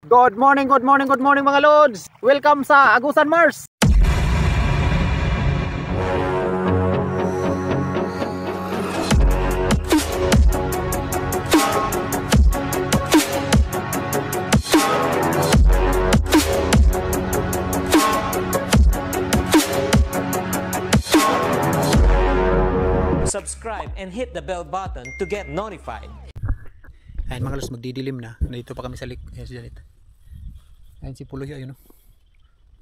Good morning mga lods. Welcome sa Agusan Mars. Subscribe and hit the bell button to get notified. Ayun mga lods, magdidilim na. Nandito pa kami sa lake. Ayun si Janet. Ayun si Puloy, ayun o.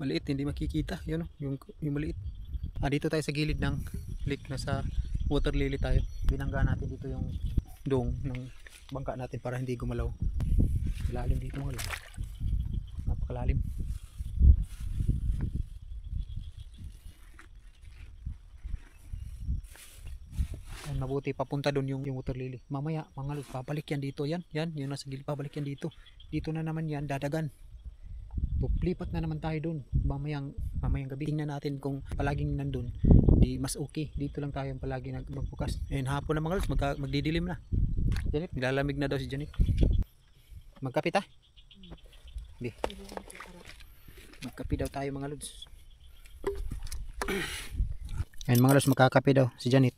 Maliit, hindi makikita. Yun o, yung maliit. Dito tayo sa gilid ng lake. Nasa water lily tayo. Binangga natin dito yung dong ng bangka natin para hindi gumalaw. Lalim dito mga lods. Napakalalim. Mabuti papunta doon yung water lily. Mamaya mga lods, pabalik yan dito. Yan yung nasa gilid, pabalik yan dito. Dito na naman yan, dadagan. Lipat na naman tayo doon mamayang gabi. Tingnan natin kung palaging nandun, di mas okay. Dito lang tayo palagi magbukas. And hapon na mga lods, magdidilim na. Janet, nilalamig na daw si Janet. Magkape ta? Di. Magkape daw tayo mga lods. Ayun mga lods, magkakape daw si Janet.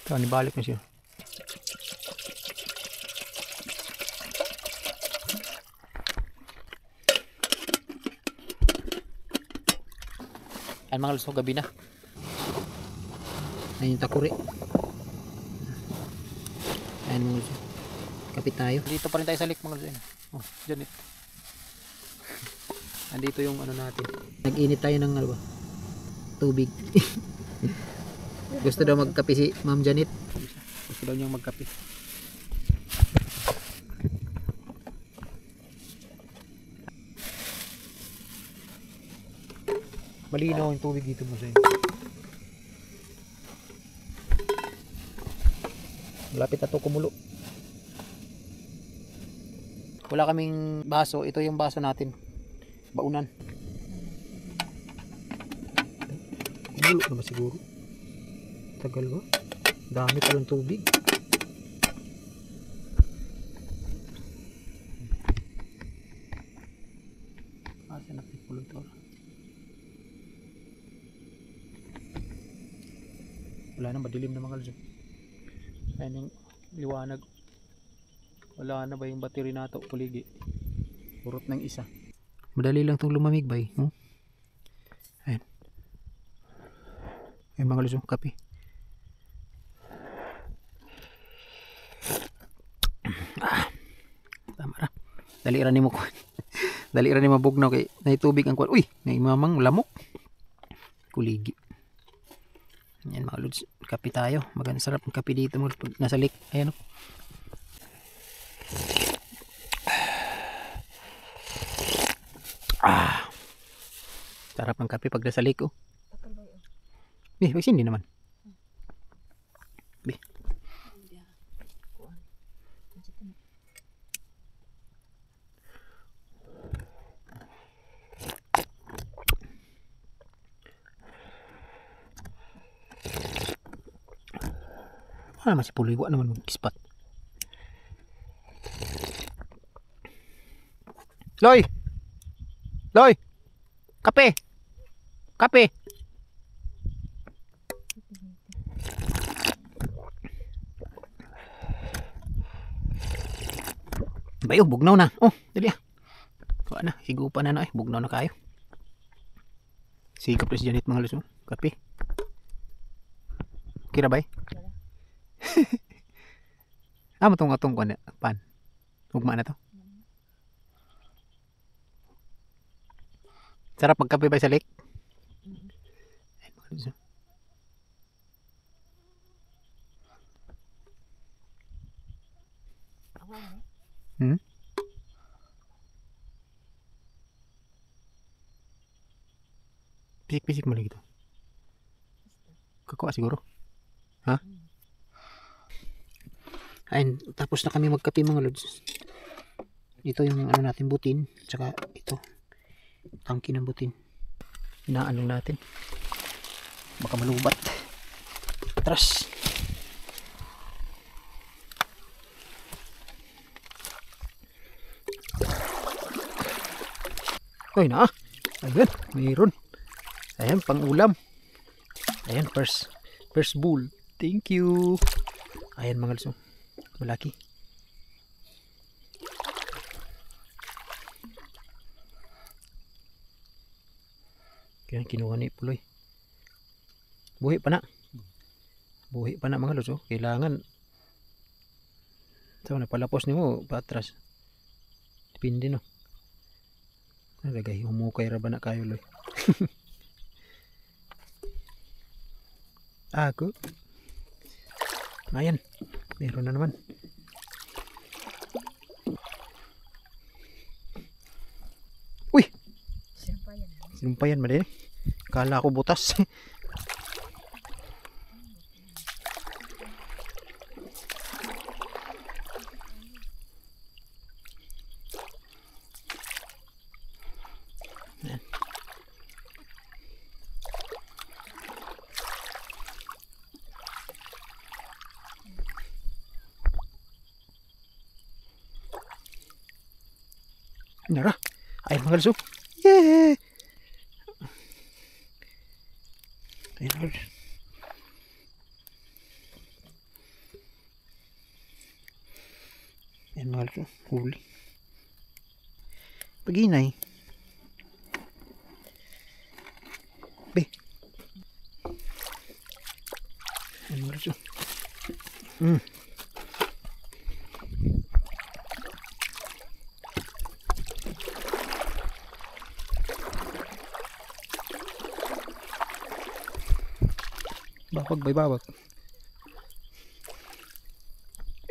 Balik na siya. Ayan mga lods, gabi na. Ayan yung takuri. Ayan mga lods, kapit tayo. Dito pa rin tayo sa lake mga lods. Oh, dyan andito yung ano natin. Nag-init tayo ng ano ba? Tubig. Gusto daw magkape si Ma'am Janet. Gusto daw niyang magkape. Malinaw yung tubig dito mo sa inyo. Malapit na to kumulo. Wala kaming baso. Ito yung baso natin. Baunan. Kumulo na ba siguro? Tagal ba? Dami palang tubig. Asa na pipulo ito? Wala na, madilim na mga lods. Ayan yung liwanag. Wala na ba yung battery na ito? Kuligi. Purot ng isa. Madali lang itong lumamig ba eh. Ayan. Ayan mga lods, kape. Tama na. Daliran ni mo ko. Daliran ni mabugnaw kay naitubig ang kwan. Uy, naimamang lamok. Kuligi. Yan mga lods, kape tayo. Maganda sarap ng kape dito mga lods. Nasa lake. Ayan o. Sarap ng kape pag nasa lake o. Hindi naman. Naman si Puloy, wala naman mag-ispat. Loy! Loy! Kape! Kape! Bayo, bugnaw na. Oh, dali ah. Kuha na, higupan na bugnaw na kayo. Sigap na si Janet mga lods. Kape. Kira bay? Matong ko na pan. Ugma na to. Sarap magkape ba sa lake? Pisik-pisik mo lagi to. Kakuha siguro. Ha? Ayun, tapos na kami magkape mga lods. Ito yung ano natin, butin. Tsaka ito, tangki ng butin. Inaan lang natin. Baka malubat. Atras. Ay na. Ayan, mayroon. Ayan, pang ulam. Ayan, first bull. Thank you. Ayan mga lods. Malaki. Kaya kinuha ni Puloy. Buhi pa na. Buhi pa na mga lods. Kailangan. So, napalapos ni mo patras. Depende no. Nalagay, humukay ra ba na kayo loy. Ako. Ayan. Meron na naman. Uy! Sinumpayan ba din? Kala ko butas. Nara. Ay mga lods. Yay! Ayan mga lods. Ayan mga lods. Huli. Paginay. Be. Ayan mga lods. Babag bay babag.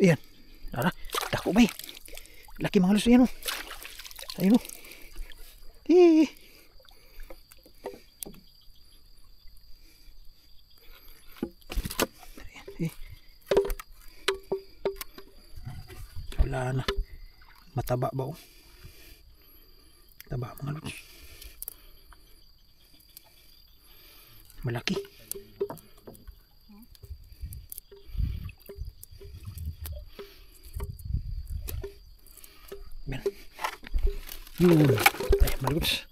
Ayan. Nara. Dako bay. Laki mga lods. Ayan o. Ayun o. Wala na. Mataba ba o? Taba mga lods. Malaki. Yan. Yun. Ay, malugs.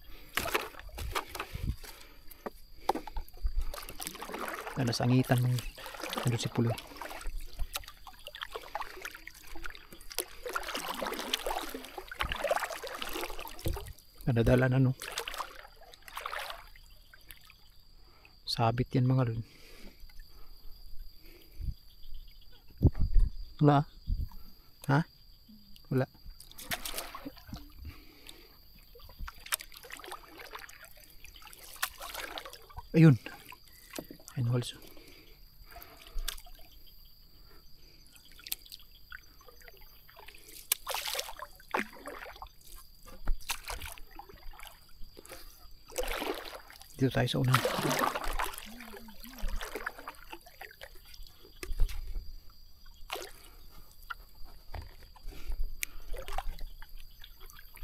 Nasangitan mo. Nandun si Puloy. Nadadala na no. Sabit yan mga lun. Wala. Ha? Wala. Ayun. Ayun also. Dito tayo sa unahan.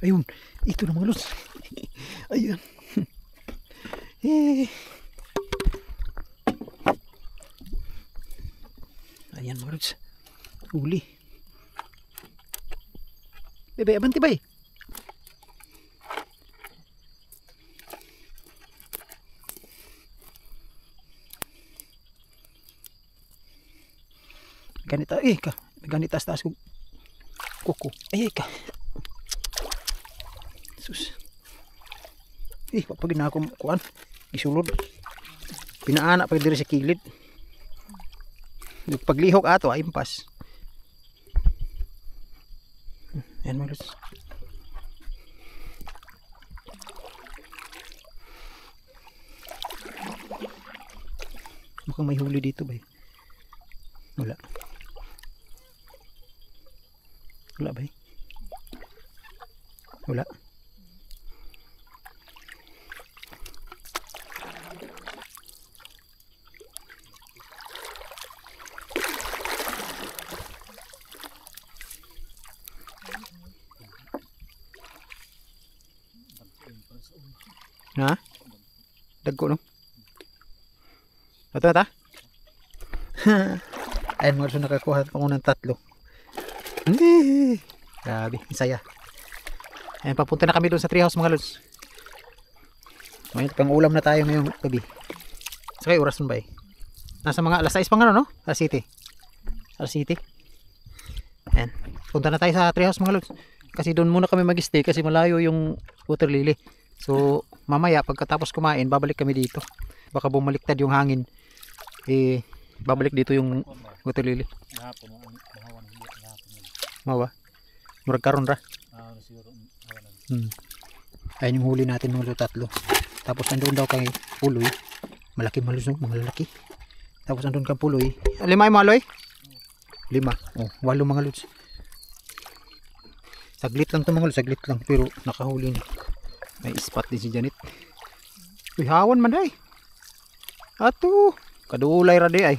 Ayun. Ito na mga lods. Ayun. Ayan mga lods. Uli. Bebe, abanti bay. Ganita, ka. Ganita taas ko. Kuko. Ay ka. Sus. Papagin na ako kuan. Isulod. Pinaana pa diri sa kilid. Paglihok ato ay impas. Ayan mga lods. Mukhang may huli dito ba? Wala. Wala ba? Wala. Ha? Dagko no? Ito ta? Ayun mga lods, nakakuha pa ko ng 3. Grabe, saya. Ayun, papunta na kami doon sa treehouse mga lods. May pang ulam na tayo ngayong gabi. Sakay oras nun ba eh? Nasa mga alas 6 pa nga no? Alas 7. Alas 7. Ayan. Punta na tayo sa treehouse mga lods. Kasi doon muna kami mag-stay kasi malayo yung water lily. So mamaya pagkatapos kumain babalik kami dito. Baka bumaliktad yung hangin. Eh babalik dito yung water lily. Mawa. Murag karon ra. Ayun yung huli natin mga tatlo. Tapos nandun daw kay Puloy. Malaki malusog, mga lalaki. Tapos nandun kang Puloy. 5 yung maloy? 5. Oh, 8 mga lods. Saglit lang to mga lods, saglit lang. Pero nakahuli na. May spot din si Janet. Uy, hawan man day. Ato. Kadulay ra day ay.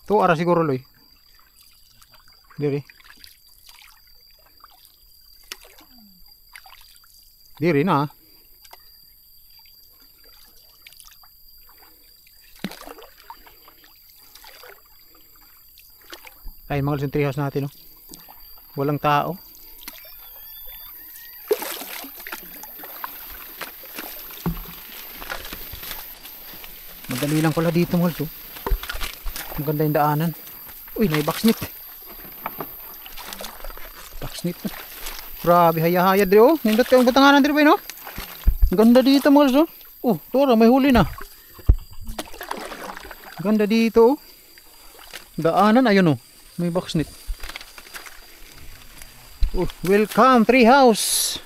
To ara siguro loy. Diri. Diri na. Ay mga sa treehouse natin, no? Walang tao. Madali lang pala dito mga lods. Maganda yung daanan. Uy, may backsnit. Backsnit. Grabe, haya-haya dito. Oh. Nindot yung butanganan dito ba yun, no? Ganda dito mga lods, oh. Oh, tora, may huli na. Ganda dito, oh. Daanan, ayun, oh. May backsnit. Oh, welcome, treehouse.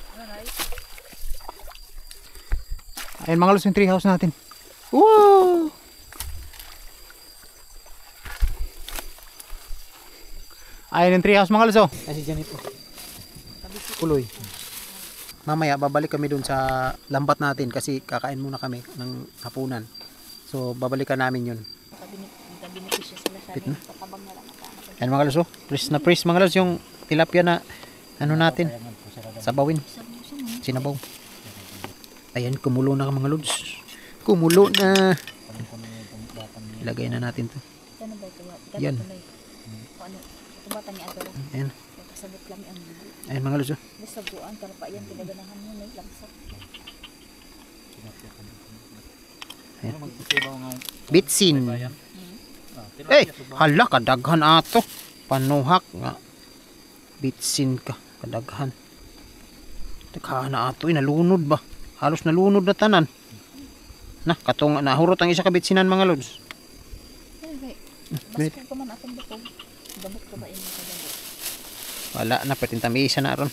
Ayun mga lods yung treehouse natin. Wow! Ayun yung treehouse mga lods, oh. Ay si Janet, oh. Puloy. Mamaya babalik kami dun sa lambat natin kasi kakain muna kami ng hapunan. So babalikan namin yun. Pit na. Ayan mga lods, oh. Press na press mga lods yung tilapia na ano natin. Sabawin. Sinabaw. Ayan, kumulo na mga lods. Kumulo na. Ilagay na natin to. Yan. Ayan. Ayan mga lods, oh. Ayan. Bitsin. Eh, hala kadaghan ato. Panuhak nga. Bitsin ka, kadaghan. Daghan na ato, nalunod ba? Halos nalunod na tanan. Na, katong nahurot ang isa ka bitsinan mga lods. Wala na, pertinta may isa na ron.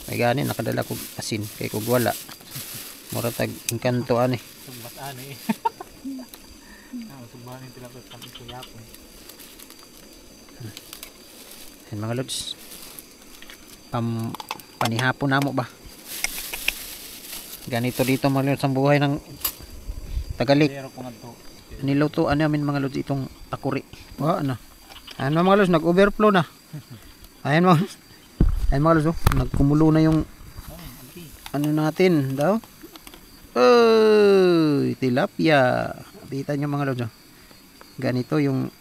May gani, nakadala ko asin. Kaya kung wala, mura tag inkanto ani. Sumbat ani. Sumbat ni tilapia kami kuyapon. Ayan mga lods. Panihapon na mo ba? Ganito dito mga lods ang buhay ng Tagalik. Nilutuan namin mga lods itong akuri. Wala na. Ayan mga lods, nag-overflow na. Ayan mga lods. Ayan mga lods, oh. Nagkumulo na yung ano natin daw. Uy, tilapia. Kita nyo mga lods, oh. Ganito yung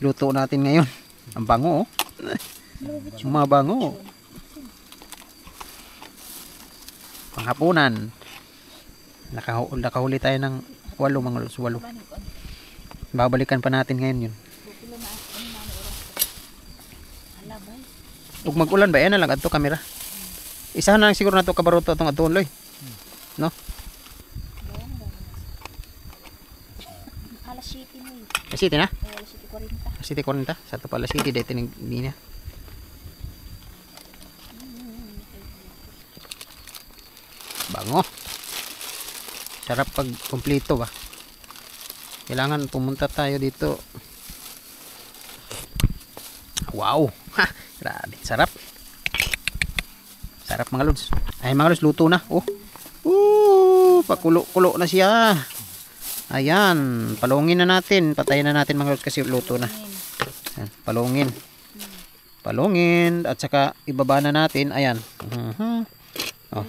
luto natin ngayon. Ang bango, oh. Mabango. Panghapunan. Nakahuli tayo ng 8 mga lods, 8. Babalikan pa natin ngayon yun. Ug mag-ulan ba? Yan na lang adto kamera. Isahan na lang siguro nato kabaruto atong adton loy. No? Alas 7 na eh. Alas 7 na? Alas 7:40. Alas 7:40. Sa to pala 7 dito ning linya. Bango. Sarap pag kumpleto ba. Kailangan pumunta tayo dito. Wow. Ha, grabe. Sarap. Sarap mga lods. Ay mga lods, luto na. Oh. Pakulo-kulo na siya. Ayan, palungin na natin. Patayin na natin mga lods kasi luto na. Ayan, palungin. Palungin at saka ibaba na natin. Ayan. Oh.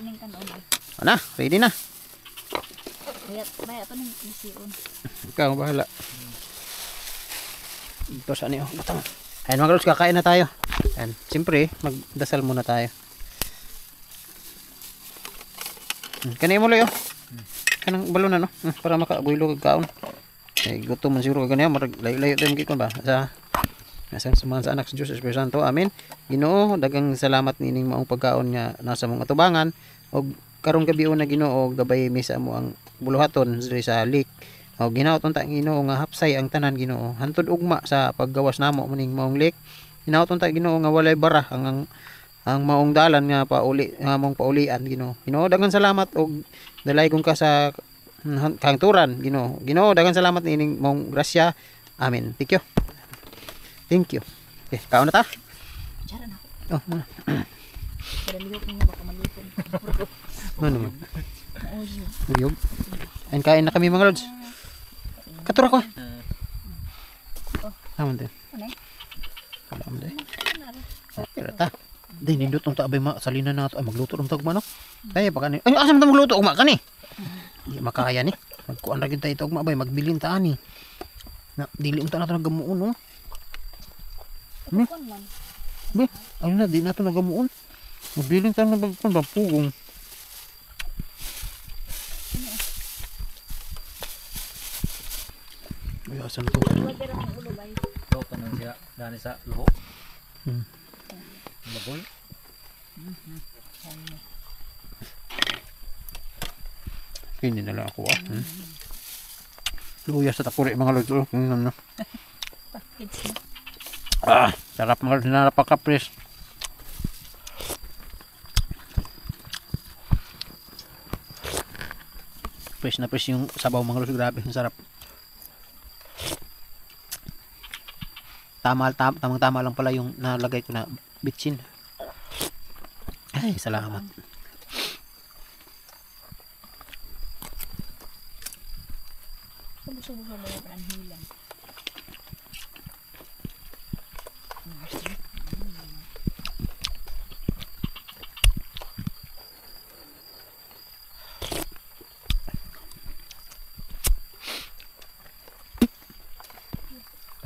Ano? Ready na. May ito ng isiyon. Ikaw bahala. Ito saan yun? Batang. Ayan mga lods, kakain na tayo. Ayan. Siyempre, magdasal muna tayo. Kanay mo loy oh. Kanang balon na no. Para makabuylo kag kaon. Eh gutom man siguro kaniya marag layo-layo tayo gikon ba sa sumahan sa anak sa Diyos Espiritu Santo. Amen. Ginoo, daghang salamat nining maong pagkaon nga nasa mong atubangan og karong gabi na Ginoo gabay misa mo ang buluhaton diri sa lake. O ginaoton ta Ginoo nga hapsay ang tanan Ginoo. Hantod ugma sa paggawas namo muning maong lake. Ginaoton ta Ginoo nga walay bara ang maong dalan nga mong paulian Ginoo. Ginoo, daghang salamat og dalay kong ka sa kahangturan Ginoo. Ginoo, daghang salamat nining mong grasya. Amen. Thank you. Thank you. Okay, kaon na ta. Tara na. Oh, muna. Para liyok niya baka malipong. Ano man? Nauyo. Uyog. Ayan, kain na kami mga lods. Katura ko. Aman din. Ano? Aman din. Kira ta. Di nindot ang taabay salina na ito. Ay, magluto ng tagma no? Kaya baka ni. Ay, asam ta magluto? Ugma ka ni. Hindi makaya ni. Magkuan ra gyud ta ito ugma bay. Magbilin ta ani. Na, dili unta na ito nagamuon no? Kuan man. Be, ayun na, di na ito nagamuon. Magbilin ta na pugong. Ay, asan to? Wag ra ang ulo bay. Ito pa nun siya. Dani sa luho. Baboy. Hindi na lang ako Luya sa takuri mga lods. Ano? Package na. Sarap mga lods. Napaka-fresh. Fresh na fresh yung sabaw mga lods. Grabe, ang sarap. Tamang-tama lang pala yung nalagay ko na bitchin. Ay, salamat. Subo-subo sa mga panhilang.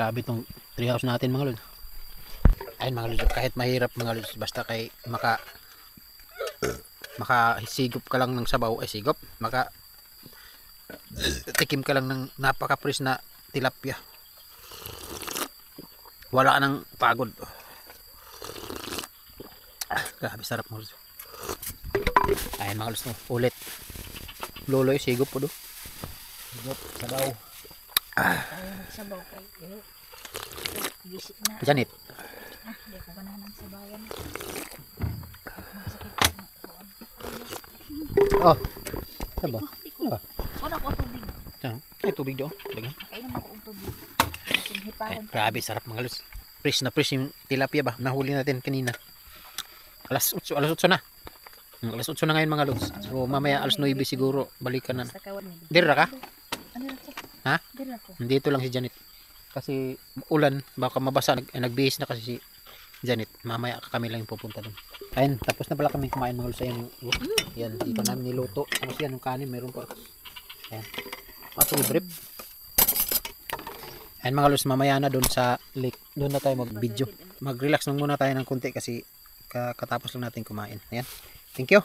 Grabe itong treehouse natin mga lods. Ayun mga lods, kahit mahirap mga lods, basta kay makasigop ka lang ng sabaw, ay sigop, tikim ka lang ng napaka-fresh na tilapia. Wala ka ng pagod. Grabe sarap mga lods. Ayun mga lods, ulit. Loloy, sigop po do. Sigop, sabaw. Sabaw kay. Visit na. Janit. Hindi ko ganahan ng sabayan. Oh. Saba. Wala ko tubig. Ay, tubig do. Dagan. Kainom ako ng tubig. Ay, grabe, sarap mga lods. Fresh na fresh yung tilapia ba? Nahuli natin kanina. Alas 8 na. Alas 8 na ngayon mga lods. So mamaya alas 9 siguro balikan na. Dira ka? Ha? Dira ko. Dito lang si Janet. Kasi ulan, baka mabasa. Nagbihis na kasi si Janet. Mamaya kami lang yung pupunta doon. Ayun, tapos na pala kami kumain mga lods. Ayan, yan, dito namin niluto. Tapos yan, yung kanin, meron pa. Ayan. Matong brief. Ayan mga lods, mamaya na doon sa lake. Doon na tayo mag-video. Mag-relax lang muna tayo ng konti kasi katapos lang natin kumain. Ayan. Thank you.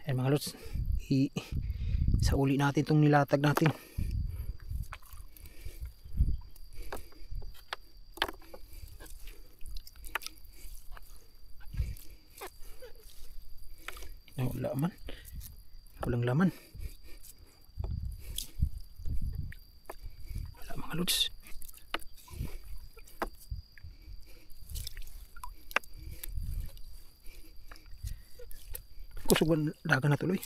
Ayan mga lods, sa uli natin itong nilatag natin. Wala man, walang laman. Wala mga lods. Kusog daga na tuloy.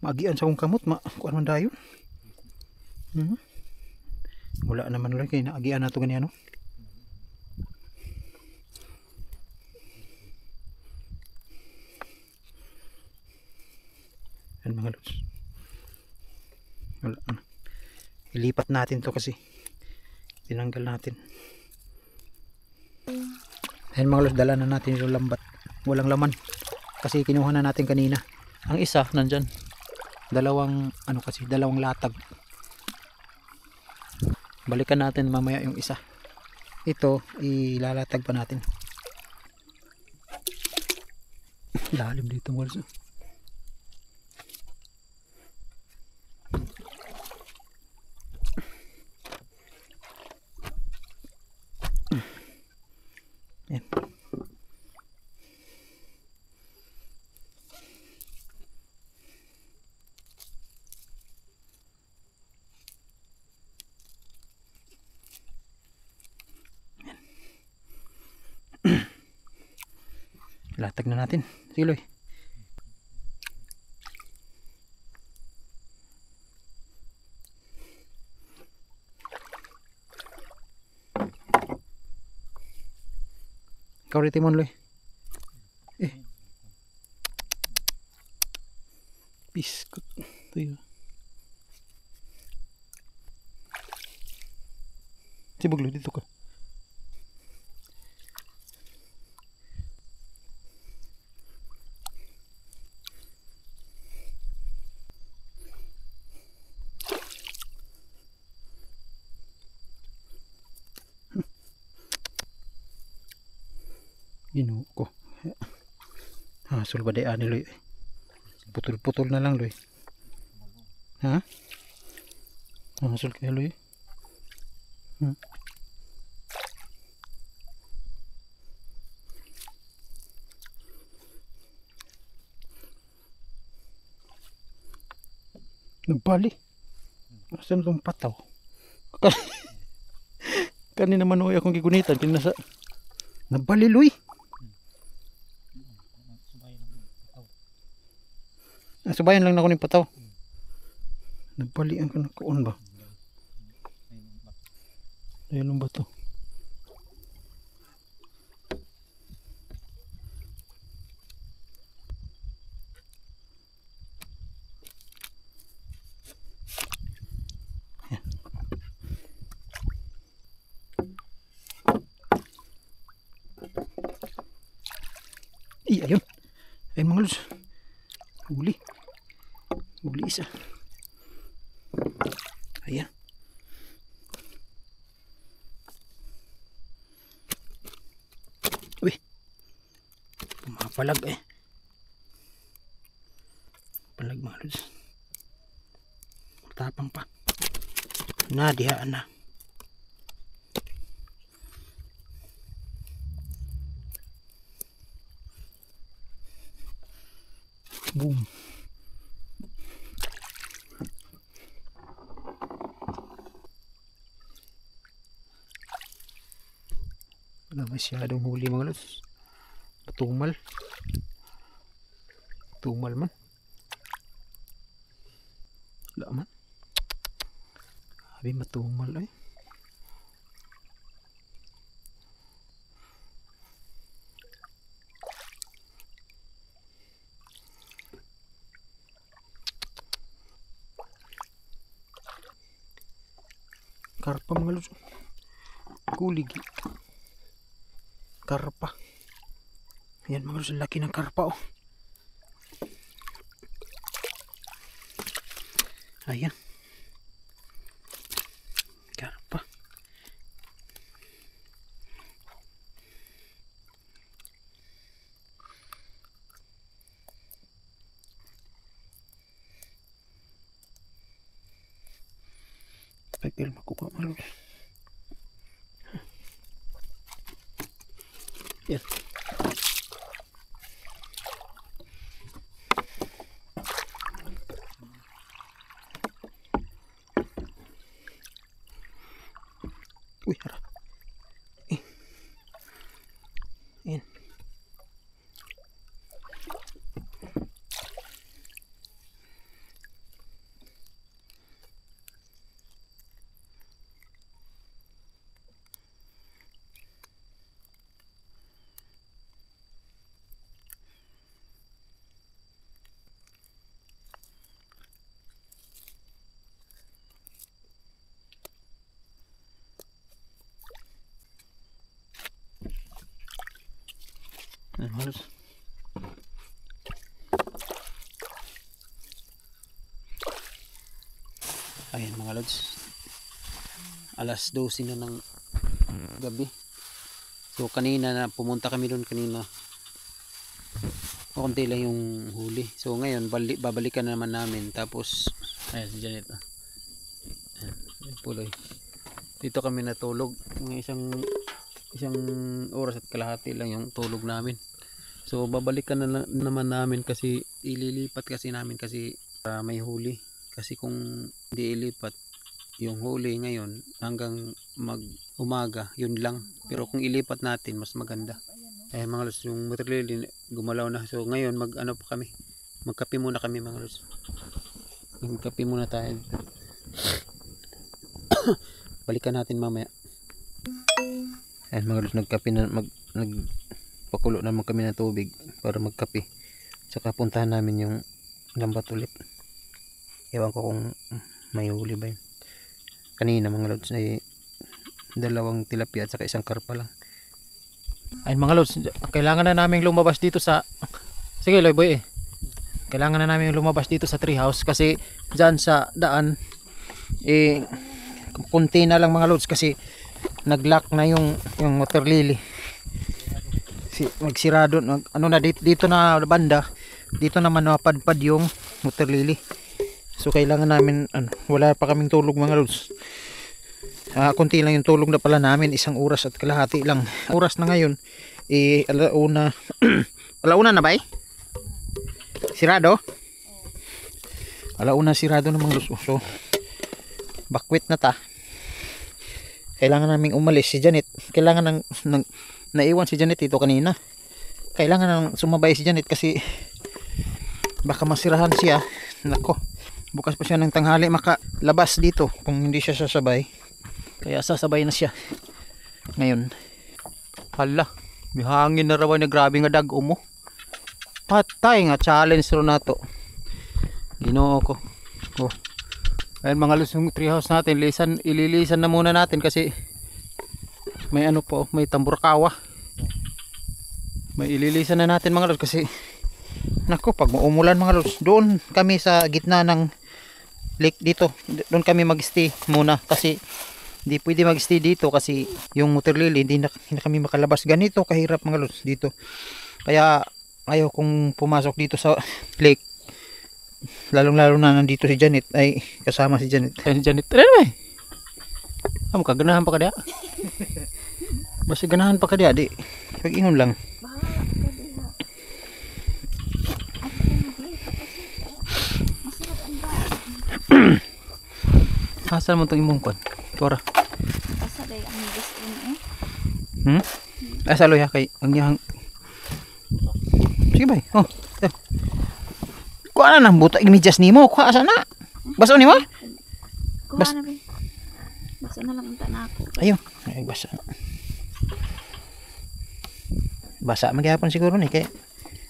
Maagian sa akong kamot, kuan man dayon. Wala naman lang kay naagian nato ganyan, no? Yan mga lods. Wala na. Ilipat natin to kasi tinanggal natin. Ayan mga lods, dala na natin yung lambat. Walang laman kasi kinuha na natin kanina. Ang isa nandyan, dalawang latag. Balikan natin mamaya yung isa. Ito ilalatag pa natin. Lalim dito mga lods. Yan. Latag na natin. Siloy. Ikaw rin Timon, Loy. Biskut. Ito yun. Sibog, Loy. Dito ka. Ginoo ko. Hasol ba day ani Loy? Putol-putol na lang Loy. Ha? Hasol kaya Loy? Nagpali. Asan itong pataw? Kanina man Loy akong gigunitan. Kinasa. Nabali Loy. Subayan lang na ako ng pataw. Nabalian ka na kuon ba? Ayun ba to? Ayun. Ayun mga lods. Huli. Huli isa. Ayan. Uy. Pumapalag eh. Palag mga lods. Tapang pa. Nadihaan na. Boom. Wala masyadong huli mga lods. Tumal. Tumal man. Wala man. Sabi matumal ay. Karpa mga lods. Kulig. Karpa. Ayan mga lods, laki ng karpa oh. Ayan. Karpa. Pagkil makuha mga lods. Yan. Uy, hara. Yan. Ayan mga lods. Ayan mga lods. Alas 12 na ng gabi. So kanina na pumunta kami doon kanina. Konti lang yung huli. So ngayon babalikan na naman namin. Tapos ayan si Janet. Ayan, puloy. Dito kami natulog. Isang oras at kalahati lang yung tulog namin. So babalikan na naman namin kasi ililipat kasi namin kasi may huli. Kasi kung hindi ilipat yung huli ngayon hanggang umaga, yun lang. Pero kung ilipat natin mas maganda. Eh mga lods, yung motor lily gumalaw na. So ngayon ano pa kami, magkape muna kami mga lods. Magkape muna tayo. Balikan natin mamaya. Ayan mga lods, nagkape na, nagpakulo naman kami ng tubig para magkape. Tsaka puntahan namin yung lambat ulit. Ewan ko kung may huli ba yun. Kanina mga lods ay 2 tilapia at saka 1 karpa lang. Ayun mga lods, kailangan na namin lumabas dito sa... Sige Loy Boy kailangan na namin lumabas dito sa treehouse kasi dyan sa daan kunti na lang mga lods kasi nag-lock na yung water lily. Magsirado ano na dito na banda, dito naman napadpad yung water lily. So kailangan namin wala pa kaming tulog mga lods. Kunti lang yung tulog na pala namin, 1 oras at kalahati lang. Oras na ngayon alauna. Alauna na ba sirado? Alauna sirado na mga lods. So bakwit na ta. Kailangan naming umalis. Si Janet kailangan naiwan si Janet dito kanina. Kailangan nang sumabay si Janet kasi baka masirahan siya. Nako, bukas pa siya ng tanghali makalabas dito kung hindi siya sasabay. Kaya sasabay na siya ngayon. Hala, may hangin na raw na grabe nga dag mo. Patay nga challenge ro nato. Ginoo ko. Oh. Ayun mga lods, yung treehouse natin ililisan na muna natin kasi may may tamburakawa. May ililisan na natin mga lods kasi nako, pag umulan mga lods, doon kami sa gitna ng lake dito. Doon kami mag-stay muna kasi hindi pwede mag-stay dito kasi yung water lily hindi na kami makalabas. Ganito kahirap mga lods dito. Kaya ayaw kong pumasok dito sa lake. Lalong-lalo na nandito si Janet, ay kasama si Janet. Ay si Janet, ganahan pa ka diya. Basta ganahan pa ka diya, di. Pag-ingon lang. Asan mo itong imong kwan? Tora. Asa day ang gusto mo Asa loya kay ang yahang. Sige bay. Oh. Kuha na ng buta imidyas nimo. Kuha asa na. Baso nimo? Kuha na ba? Basta na lang unta na ako. Ayun. Ay basa. Basa magyapon siguro ni kay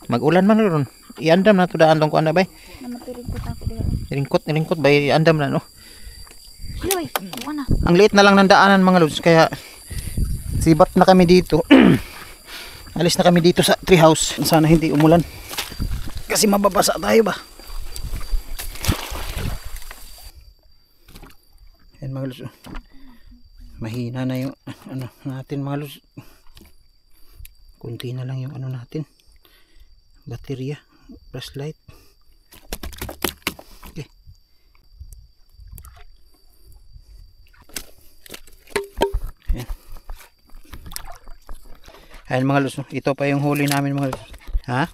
mag-ulan man ron. Iandam na to daan tong kuan na bay. Namatiringkot ako diha. Nilingkot bay iandam na no. Yoy, kuha na. Ang liit na lang ng daanan mga lods kaya sibat na kami dito. Alis na kami dito sa treehouse. Sana hindi umulan. Kasi mababasa tayo ba? Yan mga lods. Mahina na yung natin mga lods. Kunti na lang yung natin. Baterya, flashlight. Okay. Ayan. Ayan mga lods. Ito pa yung huli namin mga lods. Ha?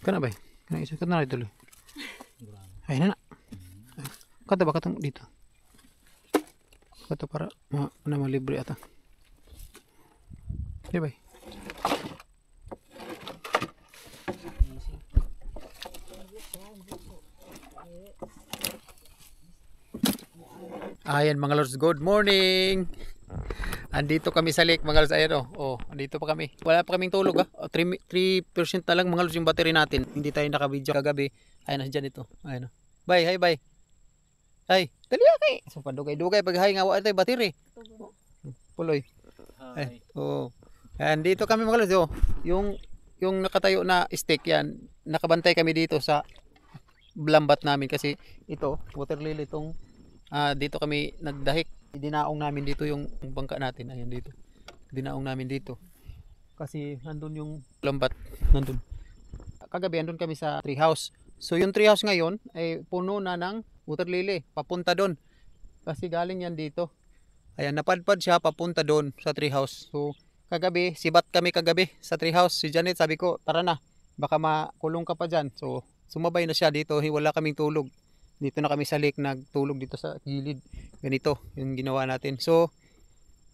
Kana ba? Kana isa ka na ito. Ay na. Kata ba katong dito? Kata para na malibre ata. Di ba? Ayan mga lords, good morning. Andito kami sa lake mga lords. Ayan oh, andito pa kami. Wala pa kaming tulog 3% na lang mga lords yung battery natin. Hindi tayo naka-video kagabi. Ayan, nandiyan ito. Ayan. Bye, hi bye. Ay, dali kay. So padugay-dugay pag hi nga wala tayo battery. Puloy. Ay, oh. Ayan, dito kami mga lords. Oh. Yung nakatayo na stick yan, nakabantay kami dito sa lambat namin kasi ito, water lily itong dito kami nagdahik. Dinaong namin dito yung bangka natin. Ayan dito. Dinaong namin dito. Kasi nandun yung lambat. Nandun. Kagabi nandun kami sa tree house. So yung tree house ngayon ay puno na ng water lily. Papunta doon. Kasi galing yan dito. Ayan, napadpad siya papunta doon sa tree house. So kagabi, sibat kami kagabi sa tree house. Si Janet sabi ko, tara na. Baka makulong ka pa dyan. So sumabay na siya dito. Wala kaming tulog. Dito na kami sa lake, nagtulog dito sa gilid. Ganito yung ginawa natin. So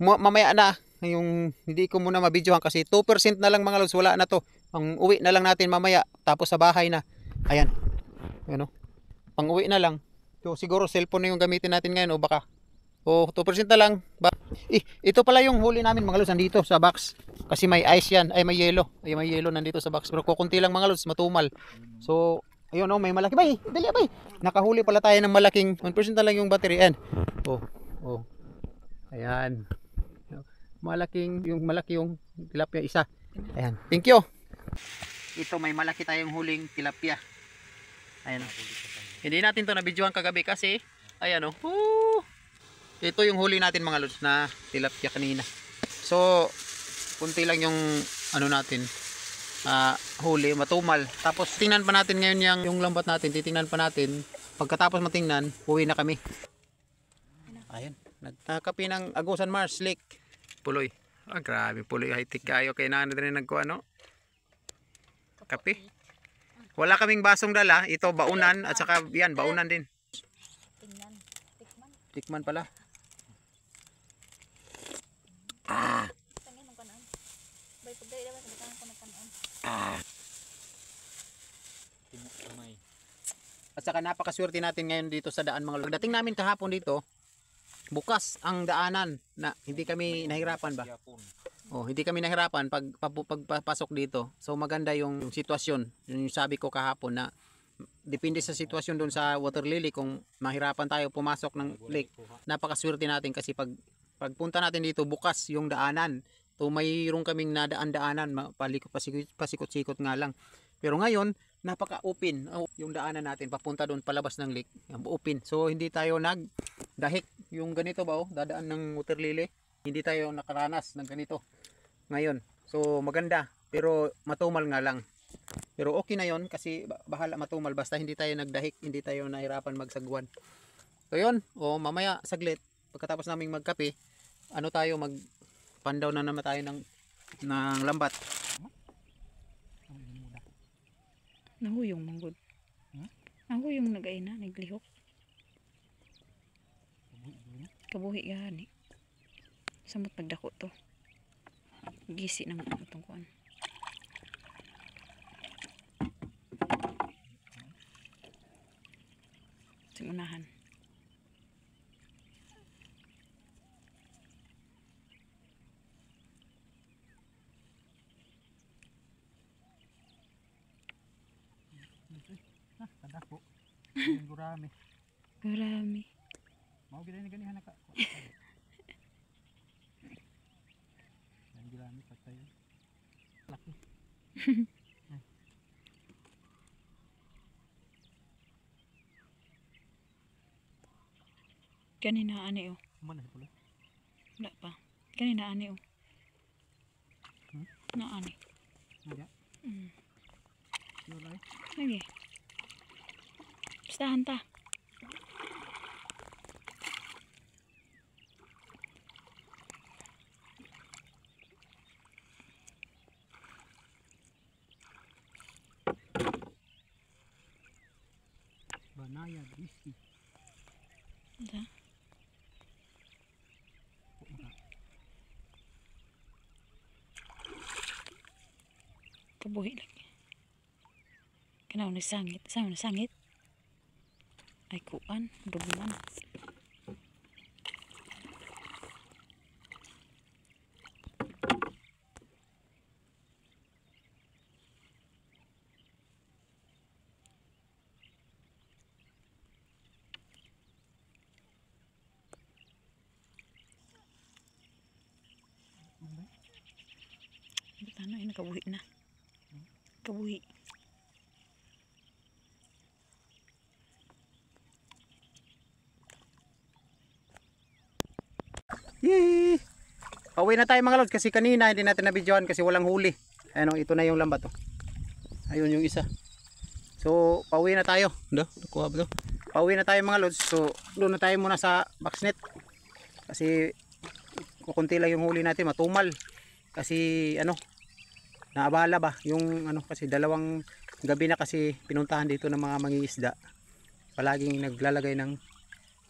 mamaya na yung hindi ko muna mabidyohan kasi 2% na lang mga lods, wala na to. Ang uwi na lang natin mamaya tapos sa bahay na. Ayan. Ano? Pang uwi na lang. So siguro cellphone na yung gamitin natin ngayon o baka 2% na lang. Ito pala yung huli namin mga lods, nandito sa box. Kasi may ice yan, ay may yelo. Ay may yelo nandito sa box. Pero kukunti lang mga lods, matumal. So ayun may malaki. Bay, dali bay. Nakahuli pala tayo ng malaking 1% na lang yung battery. Ayan. Oh. Ayan. Malaki yung tilapia isa. Ayan. Thank you. Ito may malaki tayong huling tilapia. Ayan. Hindi natin to na-videohan kagabi kasi ayan ito yung huli natin mga lods na tilapia kanina. So kunti lang yung natin. Huli, matumal. Tapos tingnan pa natin ngayon yung lambat natin, titingnan pa natin. Pagkatapos matingnan, uwi na kami. Ayun, nagtakapi ng Agusan Mars Lake. Puloy. Grabe puloy, high-tech kayo. Kaya na rin nagkuha kape. Wala kaming basong dala. Ito baunan at saka yan, baunan din. Tikman pala. At saka napakaswerte natin ngayon dito sa daan mga lord. Pagdating namin kahapon dito, bukas ang daanan na hindi kami nahirapan ba? Hindi kami nahirapan pagpasok dito. So maganda yung sitwasyon. Yung sabi ko kahapon na depende sa sitwasyon doon sa water lily kung mahirapan tayo pumasok ng lake. Napakaswerte natin kasi pagpunta natin dito bukas yung daanan. So mayroon kaming nadaan-daanan, pasikot-sikot nga lang. Pero ngayon, napaka-open yung daanan natin papunta doon palabas ng lake. Open. So hindi tayo nagdahik yung ganito ba dadaan ng water lily. Hindi tayo nakaranas ng ganito ngayon. So maganda pero matumal nga lang. Pero okay na yon kasi bahala matumal basta hindi tayo nagdahik, hindi tayo nahirapan magsagwan. So yun, mamaya saglit pagkatapos naming magkape, tayo pandaw na naman tayo ng lambat. Nahuyong manggod. Nahuyong nagay na, naglihok. Kabuhi gani. Samot pagdako to. Gisi ng itong kuan. Sa unahan. Kadako. Gurami. Gurami. Mau gid ni ganihan ka. Gurami patay. Laki. Kanina ani Mana pula? Wala pa. Kanina ani Na ani. Ada. Wala. Lagi. Pistahan ta. Banaya Disney. Ada. Kabuhi lagi. Kanaw na sangit. Saan na sangit? Ay kuan, duguman. Ba't ano, yun, nakabuhi na. Kabuhi. Yee! Pauwi na tayo mga lods kasi kanina hindi natin nabidyohan kasi walang huli. Ano, ito na yung lambat oh. Ayun yung isa. So, pauwi na tayo. Nakuha ba to? Pauwi na tayo mga lods. So, doon na tayo muna sa boxnet. Kasi kukunti lang yung huli natin, matumal. Kasi ano, naabala ba yung ano, kasi dalawang gabi na kasi pinuntahan dito ng mga mangingisda. Palaging naglalagay ng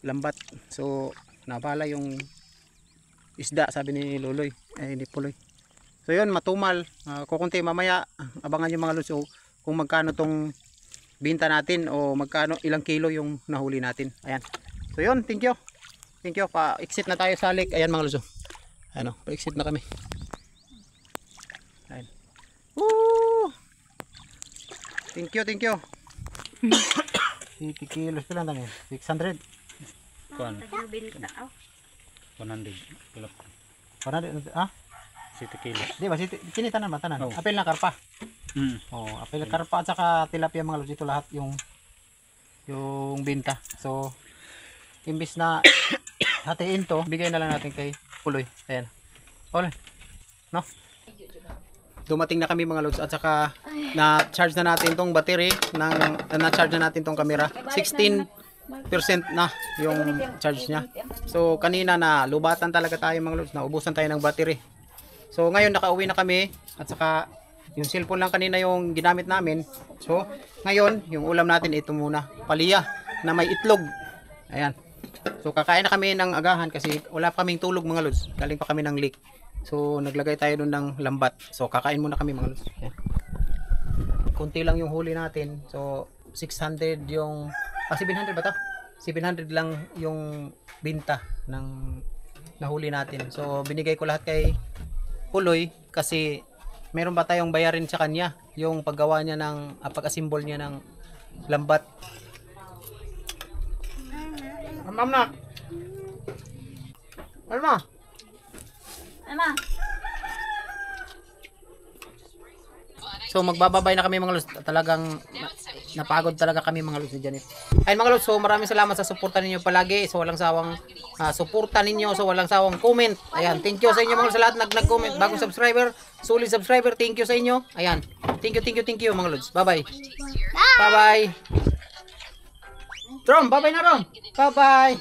lambat. So, naabala yung isda, sabi ni Luloy, ni Puloy. So yun, matumal. Kukunti mamaya, abangan yung mga luso kung magkano tong binta natin o magkano, ilang kilo yung nahuli natin. Ayan. So yun, thank you. Thank you. Pa-exit na tayo sa lake. Ayan mga luso. Ano, pa-exit na kami. Ayan. Woo! Thank you, thank you. 50 kilos pa lang tayo. 600. Kuan. Binta, 100. Kulap. 100, ah? 7 kilos. Di ba? Kinita naman, tanan. Oh. Apel na karpa. Mm. Oh, apel karpa at saka tilapia mga lods, ito lahat yung binta. So imbis na hatiin to, bigay na lang natin kay Puloy. Ayan. Ole. No. Dumating na kami mga lods at saka na-charge na natin tong battery na-charge na natin tong camera. 16% na yung charge niya. So kanina na lubatan talaga tayo mga lods, naubusan tayo ng battery. So ngayon nakauwi na kami at saka yung cellphone lang kanina yung ginamit namin. So ngayon yung ulam natin ito muna, palya na may itlog. Ayan. So kakain na kami ng agahan kasi wala pa kaming tulog mga lods. Galing pa kami ng lake. So naglagay tayo doon ng lambat. So kakain muna kami mga lods. Ayan. Kunti lang yung huli natin. So 600 yung 700 ba to? 700 lang yung binta ng nahuli natin. So binigay ko lahat kay Puloy kasi meron ba tayong bayarin sa kanya yung paggawa niya ng pag-assemble niya ng lambat. Ma'am na. Alma. Ama. So magbababay na kami mga lods. Talagang napagod talaga kami mga lods ni Janet. Ayun mga lods, so maraming salamat sa suporta ninyo palagi. So walang sawang suporta ninyo, so walang sawang comment. Ayan, thank you sa inyo mga lods, sa lahat nag-comment, bagong subscriber, solid subscriber, thank you sa inyo. Ayan. Thank you mga lods. Bye-bye. Bye-bye. Rom, bye-bye na Rom. Bye-bye.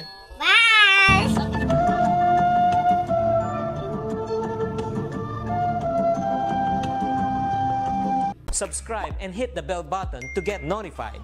Subscribe and hit the bell button to get notified.